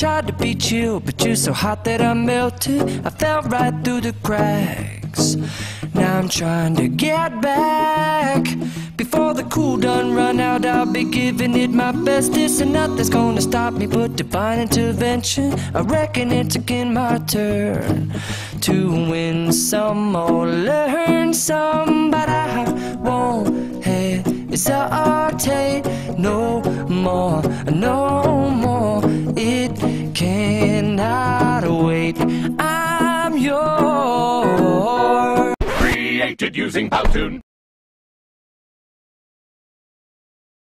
tried to be chill, but you're so hot that I melted. I fell right through the cracks. Now I'm trying to get back. Before the cool done run out, I'll be giving it my bestest, and nothing's gonna stop me but divine intervention. I reckon it's again my turn to win some or learn some, but I won't hesitate no more, no more. It cannot wait. I'm yours. Created using Powtoon.